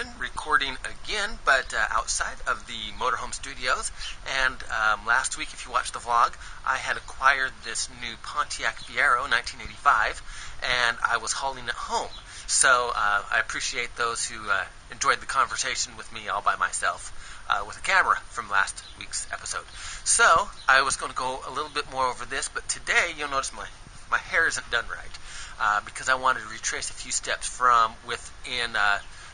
edition, recording again, but outside of the motorhome studios. And last week, if you watched the vlog, I had acquired this new Pontiac Fiero 1985, and I was hauling it home. So I appreciate those who enjoyed the conversation with me all by myself with a camera from last week's episode. So I was going to go a little bit more over this, but today you'll notice my hair isn't done right because I wanted to retrace a few steps from within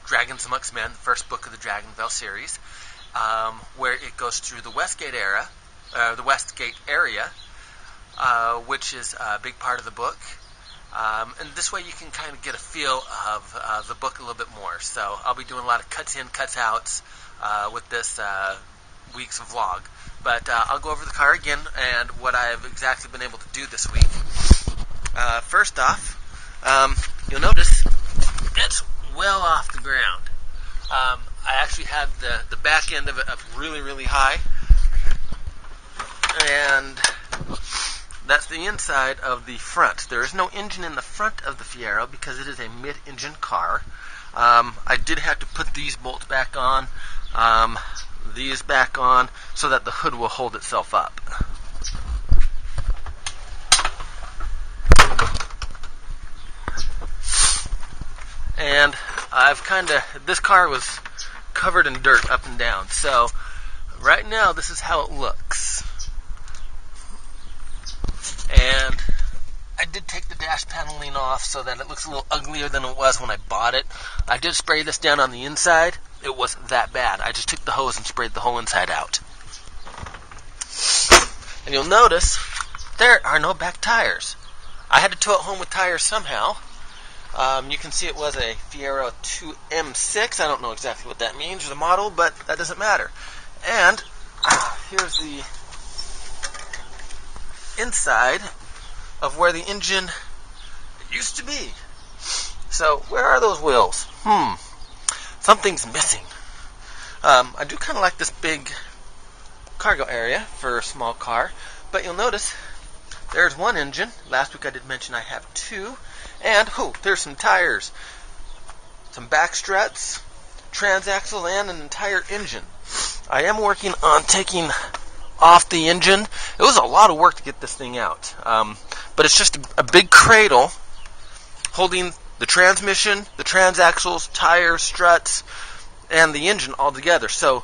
Dragons Amongst Men, the first book of the Dragonvale series, where it goes through the Westgate area, which is a big part of the book. And this way you can kind of get a feel of the book a little bit more. So I'll be doing a lot of cuts in, cuts outs with this week's vlog. But I'll go over the car again and what I've exactly been able to do this week. First off, you'll notice it's well off the ground. I actually had the back end of it up really, really high. And that's the inside of the front. There is no engine in the front of the Fiero because it is a mid-engine car. I did have to put these bolts back on, these back on, so that the hood will hold itself up. And this car was covered in dirt up and down. So right now this is how it looks. And I did take the dash paneling off so that it looks a little uglier than it was when I bought it. I did spray this down on the inside. It wasn't that bad. I just took the hose and sprayed the whole inside out. And you'll notice there are no back tires. I had to tow it home with tires somehow. You can see it was a Fiero 2M6. I don't know exactly what that means or the model, but that doesn't matter. And here's the inside of where the engine used to be. So where are those wheels? Something's missing. I do kind of like this big cargo area for a small car, but you'll notice there's one engine. Last week I did mention I have two. And there's some tires, some back struts, transaxle, and an entire engine. I am working on taking off the engine. It was a lot of work to get this thing out. But it's just a big cradle holding the transmission, the transaxles, tires, struts, and the engine all together. So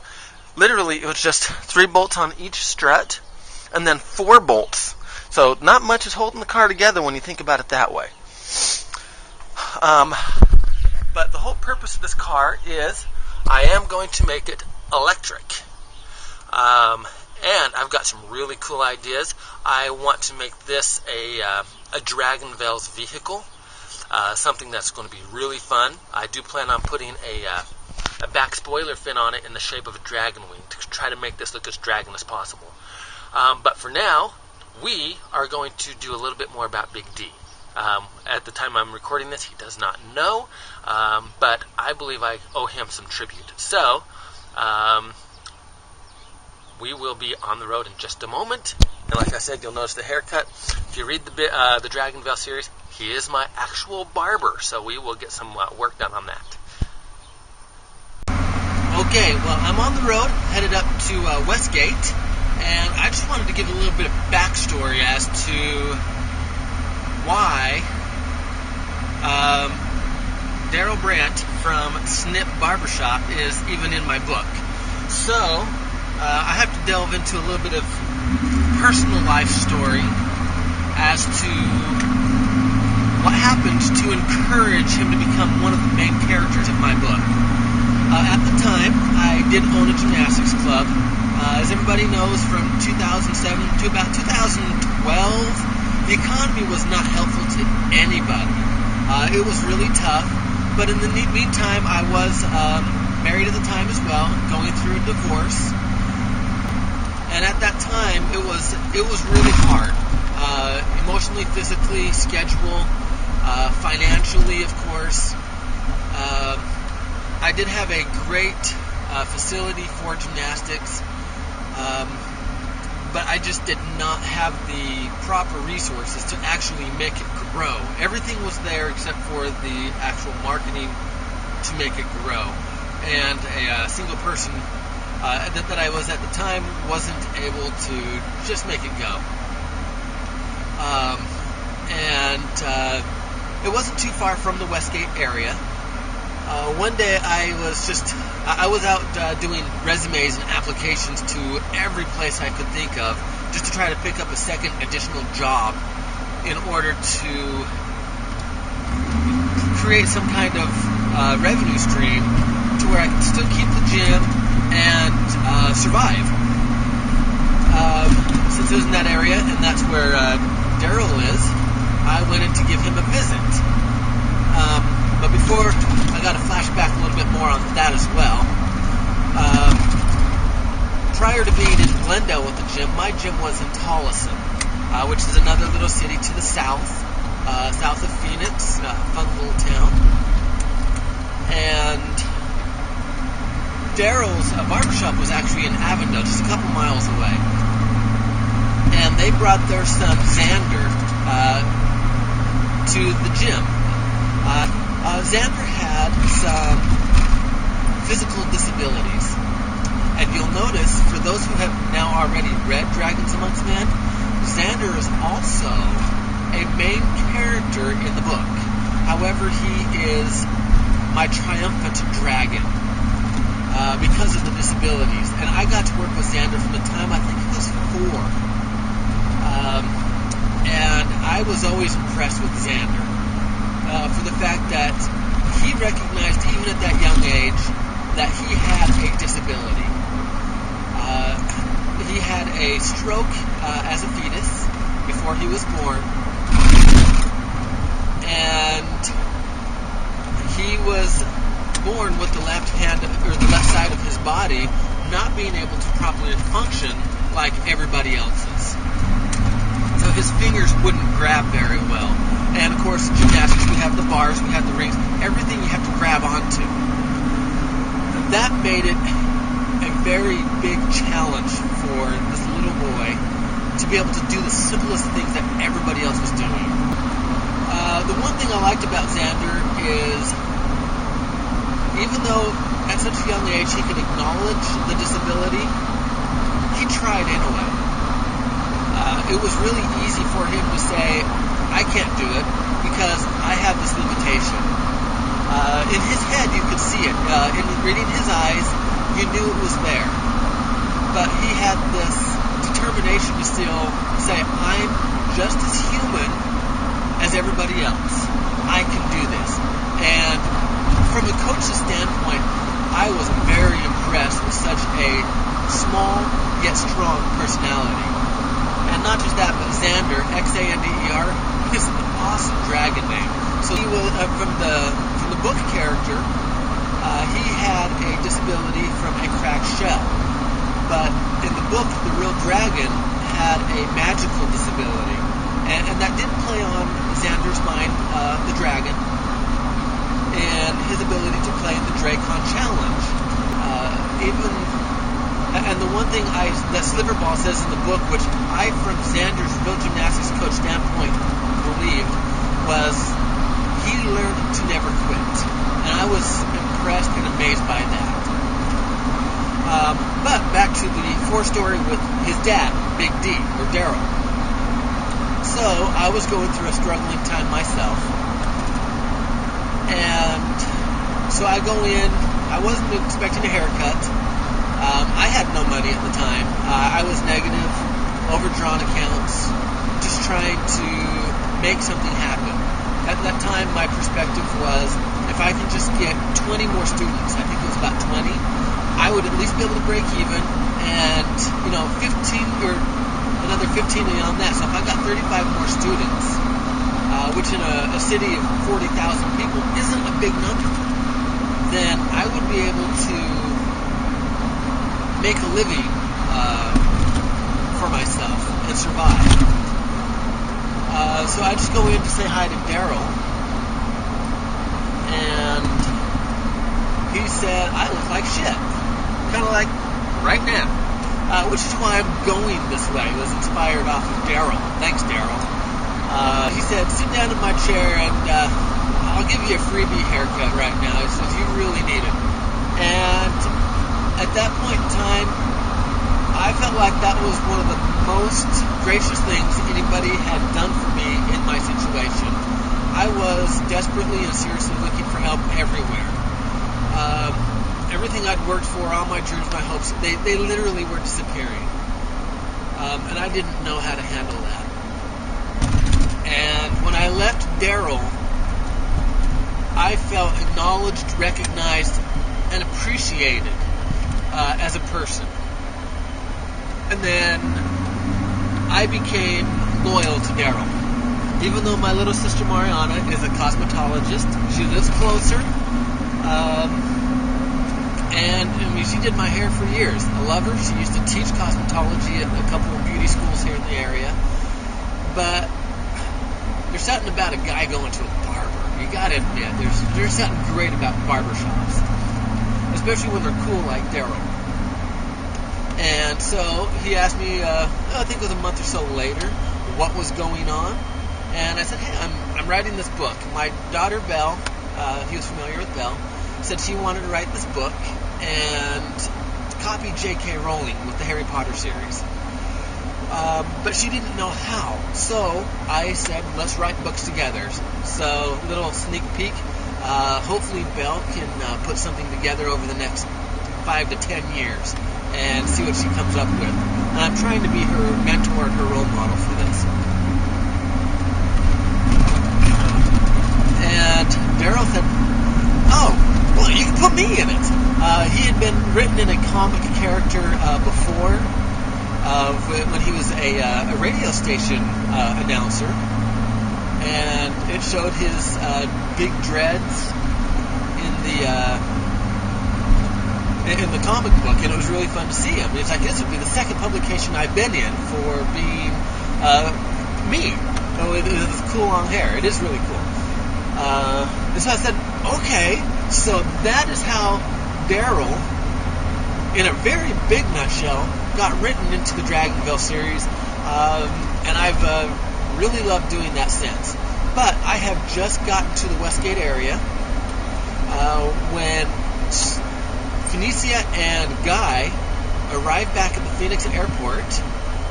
literally it was just 3 bolts on each strut and then 4 bolts. So not much is holding the car together when you think about it that way. But the whole purpose of this car is I am going to make it electric. And I've got some really cool ideas. I want to make this a Dragonvale's vehicle, something that's going to be really fun. I do plan on putting a back spoiler fin on it in the shape of a dragon wing to try to make this look as dragon as possible. But for now, we are going to do a little bit more about Big D. At the time I'm recording this, he does not know, but I believe I owe him some tribute. So, we will be on the road in just a moment. And like I said, you'll notice the haircut. If you read the Dragonvale series, he is my actual barber, so we will get some work done on that. Okay, well, I'm on the road, headed up to Westgate, and I just wanted to give a little bit of backstory as to why Daryl Brandt from Snip Barbershop is even in my book. So I have to delve into a little bit of personal life story as to what happened to encourage him to become one of the main characters of my book. At the time, I did own a gymnastics club. As everybody knows, from 2007 to about 2012, the economy was not helpful to anybody. It was really tough, but in the meantime, I was married at the time as well, going through a divorce. And at that time, it was really hard, emotionally, physically, schedule, financially, of course. I did have a great facility for gymnastics. But I just did not have the proper resources to actually make it grow. Everything was there except for the actual marketing to make it grow. and a single person that I was at the time wasn't able to just make it go. It wasn't too far from the Westgate area. One day I was out doing resumes and applications to every place I could think of, just to try to pick up a second additional job in order to create some kind of revenue stream to where I could still keep the gym and survive. Since it was in that area, and that's where Daryl is, I went in to give him a visit. But before, I got to flashback a little bit more on that as well. Prior to being in Glendale with the gym, my gym was in Tolleson, which is another little city to the south of Phoenix, a fun little town. And Daryl's barbershop was actually in Avondale, just a couple miles away. And they brought their son, Xander, to the gym. Xander had some physical disabilities. And you'll notice, for those who have now already read Dragons Amongst Men, Xander is also a main character in the book. However, he is my triumphant dragon because of the disabilities. And I got to work with Xander from the time I think he was 4. And I was always impressed with Xander for the fact that he recognized, even at that young age, that he had a disability. He had a stroke as a fetus before he was born, and he was born with the left hand, or the left side of his body, not being able to properly function like everybody else's. So his fingers wouldn't grab very well. And of course, gymnastics, we have the bars, we have the rings, everything you have to grab onto. That made it a very big challenge for this little boy to be able to do the simplest things that everybody else was doing. The one thing I liked about Xander is, even though at such a young age he could acknowledge the disability, he tried anyway. It was really easy for him to say, I can't do it because I have this limitation. In his head, you could see it. In reading his eyes, you knew it was there. But he had this determination to still say, I'm just as human as everybody else. I can do this. And from a coach's standpoint, I was very impressed with such a small yet strong personality. And not just that, but Xander, Xander, is an awesome dragon name. So he was from the book character. He had a disability from a cracked shell, but in the book, the real dragon had a magical disability, and that did play on Xander's mind, the dragon, and his ability to play in the Dracon Challenge. And the one thing that Sliverball says in the book, which I, from Xander's real gymnastics coach standpoint, believed, was he learned to never quit. And I was impressed and amazed by that. But back to the 4 story with his dad, Big D, or Daryl. So I was going through a struggling time myself. And so I go in, I wasn't expecting a haircut. I had no money at the time. I was negative, overdrawn accounts, just trying to make something happen. At that time, my perspective was, if I can just get 20 more students, I think it was about 20, I would at least be able to break even, and 15 or another 15 beyond that. So if I got 35 more students, which in a city of 40,000 people isn't a big number, then I would be able to make a living for myself and survive. So I just go in to say hi to Daryl, and he said, I look like shit. Kind of like right now. Which is why I'm going this way. It was inspired off of Daryl. Thanks, Daryl. He said, sit down in my chair and I'll give you a freebie haircut right now. He said, you really need it. And felt like that was one of the most gracious things anybody had done for me in my situation. I was desperately and seriously looking for help everywhere. Everything I'd worked for, all my dreams, my hopes, they literally were disappearing. And I didn't know how to handle that. And when I left Daryl, I felt acknowledged, recognized, and appreciated as a person. And then I became loyal to Daryl. Even though my little sister Mariana is a cosmetologist, she lives closer. And I mean, she did my hair for years. I love her. She used to teach cosmetology at a couple of beauty schools here in the area. But there's something about a guy going to a barber. You gotta admit, there's something great about barbershops, especially when they're cool like Daryl. And so he asked me, I think it was a month or so later, what was going on. And I said, hey, I'm writing this book. My daughter Belle, he was familiar with Belle, said she wanted to write this book and copy J.K. Rowling with the Harry Potter series. But she didn't know how. So I said, let's write books together. So, little sneak peek. Hopefully Belle can put something together over the next 5 to 10 years and see what she comes up with. And I'm trying to be her mentor, her role model for this. And Daryl said, oh, well, you can put me in it. He had been written in a comic character before, when he was a radio station announcer, and it showed his big dreads in the comic book, and it was really fun to see him. It's like, this would be the second publication I've been in for being me. So it is cool long hair. It is really cool. And so I said, okay, so that is how Daryl, in a very big nutshell, got written into the Dragonville series, and I've really loved doing that since. But I have just gotten to the Westgate area when Phoenicia and Guy arrived back at the Phoenix airport.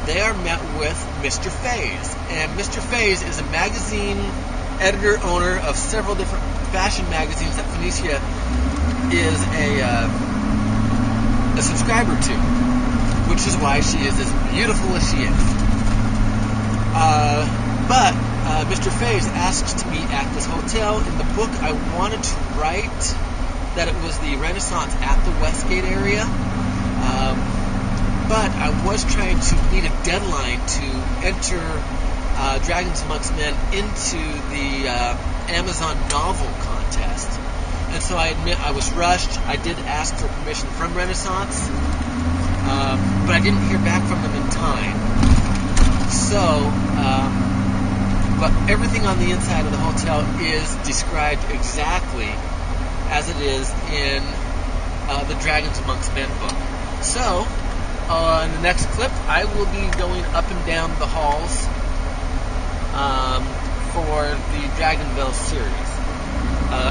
They are met with Mr. Faze, and Mr. Faze is a magazine editor, owner of several different fashion magazines that Phoenicia is a subscriber to, which is why she is as beautiful as she is. But Mr. Faze asked to meet at this hotel. In the book, I wanted to write that it was the Renaissance at the Westgate area, but I was trying to meet a deadline to enter Dragons Amongst Men into the Amazon novel contest. And so I admit I was rushed. I did ask for permission from Renaissance, but I didn't hear back from them in time. So, but everything on the inside of the hotel is described exactly as it is in the Dragons Amongst Men book. So, in the next clip, I will be going up and down the halls for the Dragonville series,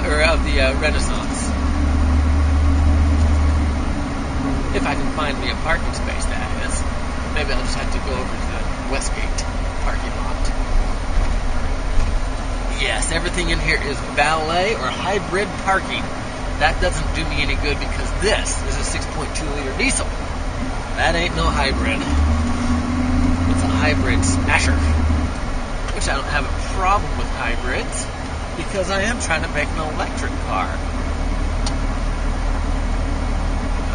or of the Renaissance. If I can find me a parking space, that is. Maybe I'll just have to go over to the Westgate parking lot. Yes, everything in here is valet or hybrid parking. That doesn't do me any good because this is a 6.2 liter diesel. That ain't no hybrid. It's a hybrid smasher. Which I don't have a problem with hybrids because I am trying to make an electric car.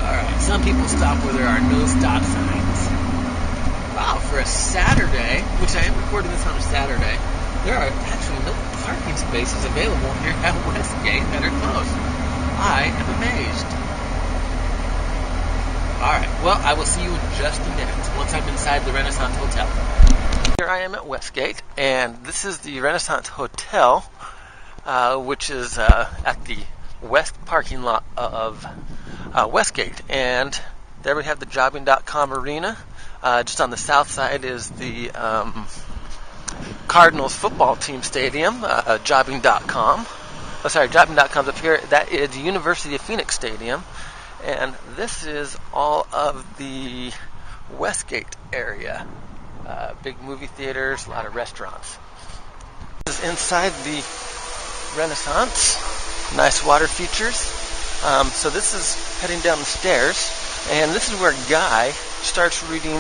Alright, some people stop where there are no stop signs. Wow, for a Saturday, which I am recording this on a Saturday, there are actually no parking spaces available here at Westgate that are closed. I am amazed. Alright, well, I will see you in just a minute once I'm inside the Renaissance Hotel. Here I am at Westgate, and this is the Renaissance Hotel, which is at the west parking lot of Westgate. And there we have the Jobbing.com arena. Just on the south side is the Cardinals football team stadium, Jobbing.com. Oh, sorry, Jobbing.com's up here. That is the University of Phoenix Stadium. And this is all of the Westgate area. Big movie theaters, a lot of restaurants. This is inside the Renaissance. Nice water features. So this is heading down the stairs, and this is where Guy starts reading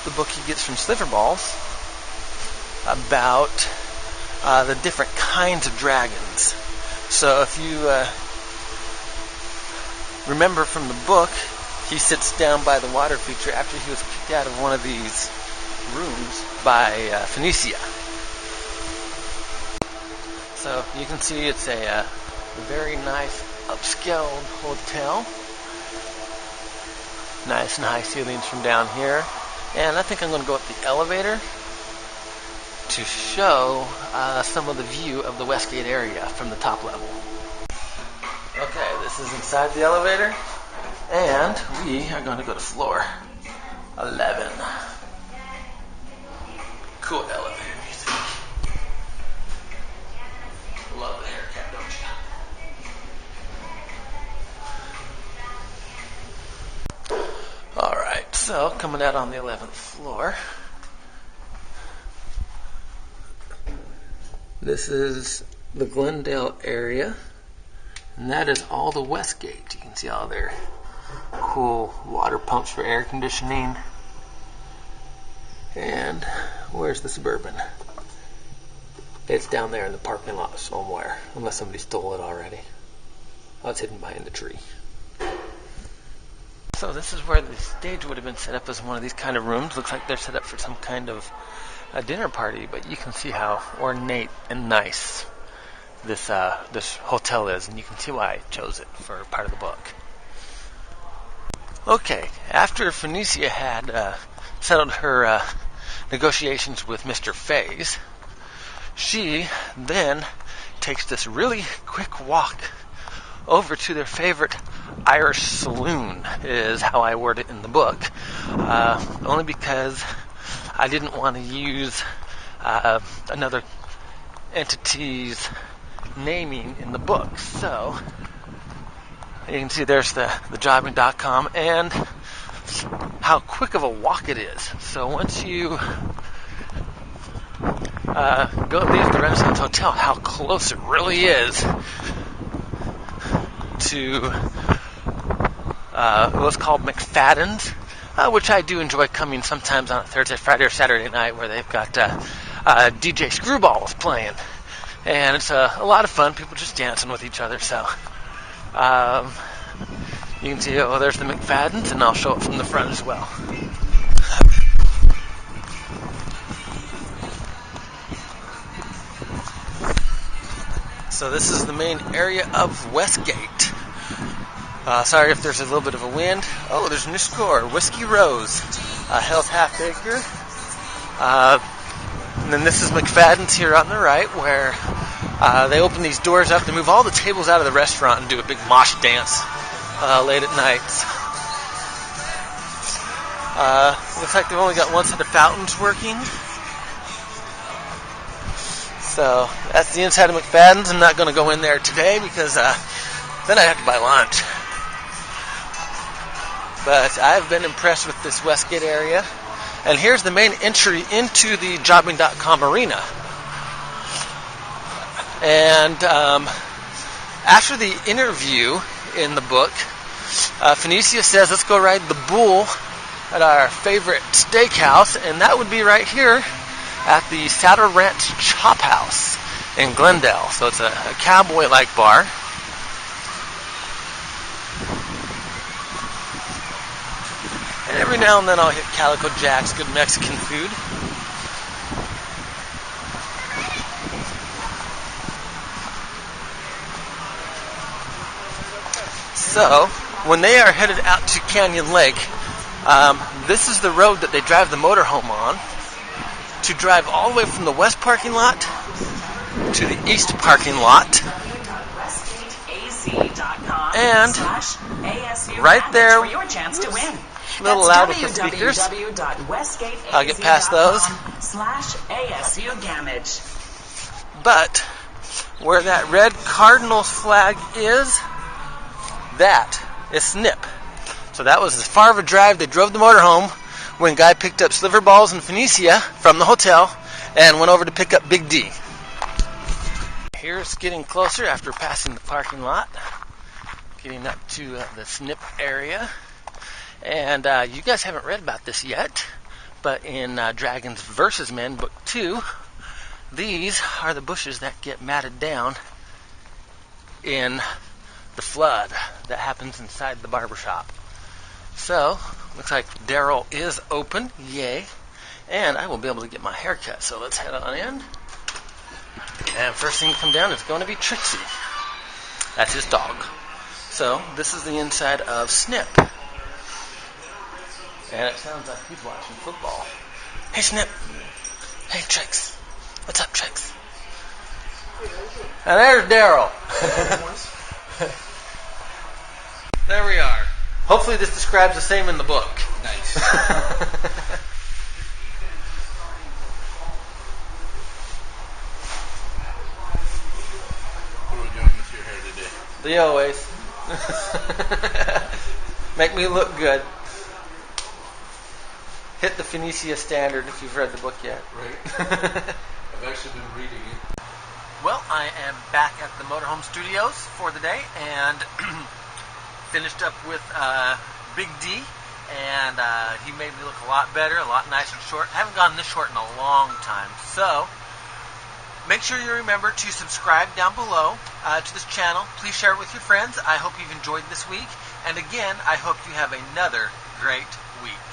the book he gets from Sliverballs about the different kinds of dragons. So if you remember from the book, he sits down by the water feature after he was kicked out of one of these rooms by Phoenicia. So you can see it's a very nice upscale hotel. Nice and high ceilings from down here. And I think I'm going to go up the elevator to show some of the view of the Westgate area from the top level. Okay, this is inside the elevator, and we are going to go to floor 11. Cool elevator music. Love the haircut, don't you? Alright, so coming out on the 11th floor. This is the Glendale area, and that is all the Westgate. You can see all their cool water pumps for air conditioning. And where's the Suburban? It's down there in the parking lot somewhere, unless somebody stole it already. Oh, it's hidden behind the tree. So this is where the stage would have been set up as one of these kind of rooms. Looks like they're set up for some kind of a dinner party, but you can see how ornate and nice this hotel is, and you can see why I chose it for part of the book. Okay, after Phoenicia had settled her negotiations with Mr. Faze, she then takes this really quick walk over to their favorite Irish saloon, is how I word it in the book, only because I didn't want to use another entity's naming in the book. So you can see there's the jobbing.com and how quick of a walk it is. So once you leave the Renaissance Hotel, how close it really is to what's called McFadden's, which I do enjoy coming sometimes on a Thursday, Friday, or Saturday night, where they've got DJ Screwballs playing. And it's a lot of fun, people just dancing with each other. So you can see, oh, there's the McFadden's, and I'll show it from the front as well. So this is the main area of Westgate. Sorry if there's a little bit of a wind. Oh, there's a new score, Whiskey Rose, Hell's Half Acre. And then this is McFadden's here on the right, where they open these doors up, they move all the tables out of the restaurant and do a big mosh dance late at night. Looks like they've only got one set of fountains working. So that's the inside of McFadden's. I'm not going to go in there today because then I have to buy lunch. But I've been impressed with this Westgate area. And here's the main entry into the jobbing.com arena. And after the interview in the book, Phoenicia says, let's go ride the bull at our favorite steakhouse, and that would be right here at the Saddle Ranch Chop House in Glendale. So it's a cowboy-like bar. And every now and then I'll hit Calico Jack's, good Mexican food. So, when they are headed out to Canyon Lake, this is the road that they drive the motorhome on to drive all the way from the west parking lot to the east parking lot. And right there, a little loud with the speakers. I'll get past those. But where that red Cardinals flag is, that is Snip. So that was as far of a drive. They drove the motorhome when Guy picked up Sliver Balls and Phoenicia from the hotel and went over to pick up Big D. Here's getting closer after passing the parking lot, getting up to the snip area. And you guys haven't read about this yet, but in Dragons vs. Men Book 2, these are the bushes that get matted down in the flood that happens inside the barbershop. So, looks like Daryl is open, yay, and I will be able to get my hair cut. So let's head on in. And first thing to come down is going to be Trixie. That's his dog. So, this is the inside of Snip. And it sounds like he's watching football. Hey, Snip. Hey, Trix. What's up, Trix? And there's Daryl. There we are. Hopefully this describes the same in the book. Nice. What are we doing with your hair today? The always. Make me look good. Hit the Phoenicia standard if you've read the book yet. Right. I've actually been reading it. Well, I am back at the Motorhome Studios for the day and finished up with Big D, and he made me look a lot better, a lot nicer and short. I haven't gone this short in a long time, so make sure you remember to subscribe down below to this channel. Please share it with your friends. I hope you've enjoyed this week, and again, I hope you have another great week.